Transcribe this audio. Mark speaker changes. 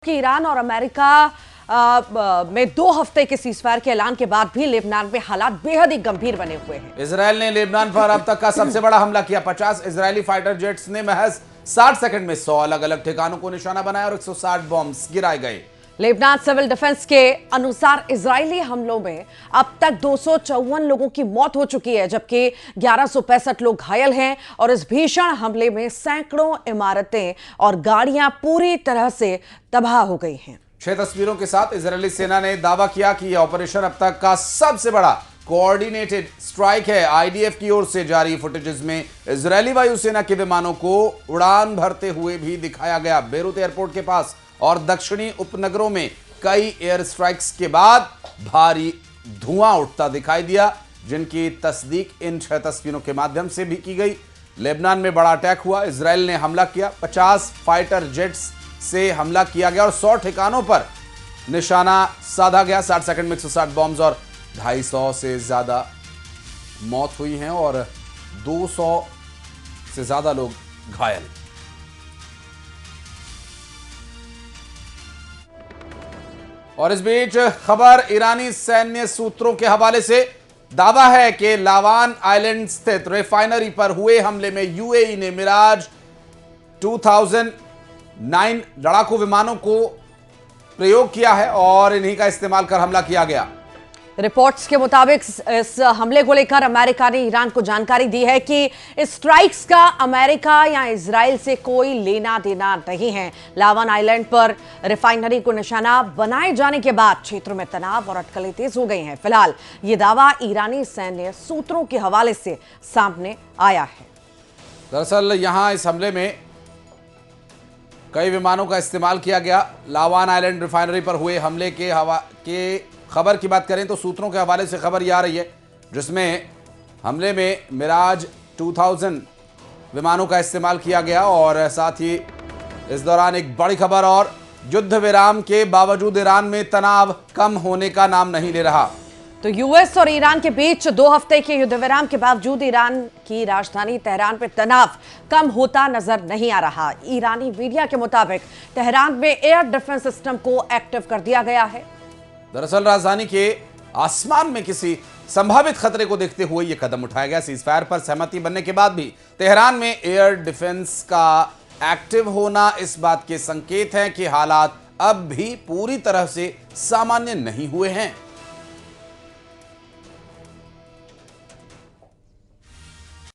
Speaker 1: कि ईरान और अमेरिका में 2 हफ्ते के सीजफायर के ऐलान के बाद भी लेबनान में हालात बेहद ही गंभीर बने हुए हैं।
Speaker 2: इजराइल ने लेबनान पर अब तक का सबसे बड़ा हमला किया। 50 इजरायली फाइटर जेट्स ने महज 60 सेकंड में 100 अलग अलग ठिकानों को निशाना बनाया और 160 बॉम्ब्स गिराए गए।
Speaker 1: लेबनान सिविल डिफेंस के अनुसार इजरायली हमलों में अब तक 254 लोगों की मौत हो चुकी है, जबकि 1165 लोग घायल हैं और इस भीषण हमले में सैकड़ों इमारतें और गाड़ियां पूरी तरह से तबाह हो गई हैं।
Speaker 2: 6 तस्वीरों के साथ इजरायली सेना ने दावा किया कि यह ऑपरेशन अब तक का सबसे बड़ा कोऑर्डिनेटेड स्ट्राइक है। आईडीएफ की ओर से जारी फुटेजेस में इजरायली वायुसेना के विमानों को उड़ान भरते हुए भी दिखाया गया। बेरूत एयरपोर्ट के पास और दक्षिणी उपनगरों में कई एयर स्ट्राइक्स के बाद भारी धुआं उठता दिखाई दिया, जिनकी तस्दीक इन 6 तस्वीरों के माध्यम से भी की गई। लेबनान में बड़ा अटैक हुआ, इजराइल ने हमला किया। 50 फाइटर जेट्स से हमला किया गया और 100 ठिकानों पर निशाना साधा गया। 60 सेकंड में 160 बॉम्ब्स और 250 से ज्यादा मौत हुई हैं और 200 से ज्यादा लोग घायल। और इस बीच खबर ईरानी सैन्य सूत्रों के हवाले से दावा है कि लावान आइलैंड स्थित रिफाइनरी पर हुए हमले में यूएई ने मिराज 2009 लड़ाकू विमानों को प्रयोग किया है और इन्हीं का इस्तेमाल कर हमला किया गया।
Speaker 1: रिपोर्ट्स के मुताबिक इस हमले को लेकर अमेरिका ने ईरान को जानकारी दी है कि इस स्ट्राइक्स का अमेरिका या इजराइल से कोई लेना देना नहीं है। लावान आइलैंड पर रिफाइनरी को निशाना बनाए जाने के बाद क्षेत्र में तनाव और अटकलें तेज हो गई हैं। फिलहाल ये दावा ईरानी सैन्य सूत्रों के हवाले से सामने आया है।
Speaker 2: दरअसल यहां इस हमले में कई विमानों का इस्तेमाल किया गया। लावान आइलैंड रिफाइनरी पर हुए हमले के खबर की बात करें तो सूत्रों के हवाले से खबर यह आ रही है, जिसमें हमले में मिराज 2000 विमानों का इस्तेमाल किया गया और साथ ही इस दौरान एक बड़ी खबर और युद्ध विराम के बावजूद ईरान में तनाव कम होने का नाम नहीं ले रहा।
Speaker 1: तो यूएस और ईरान के बीच 2 हफ्ते के युद्ध विराम के बावजूद ईरान की राजधानी तेहरान पर तनाव कम होता नजर नहीं आ रहा। ईरानी मीडिया के मुताबिक तेहरान में एयर डिफेंस सिस्टम को एक्टिव कर दिया गया है।
Speaker 2: दरअसल राजधानी के आसमान में किसी संभावित खतरे को देखते हुए यह कदम उठाया गया। सीजफायर पर सहमति बनने के बाद भी तेहरान में एयर डिफेंस का एक्टिव होना इस बात के संकेत हैं कि हालात अब भी पूरी तरह से सामान्य नहीं हुए हैं।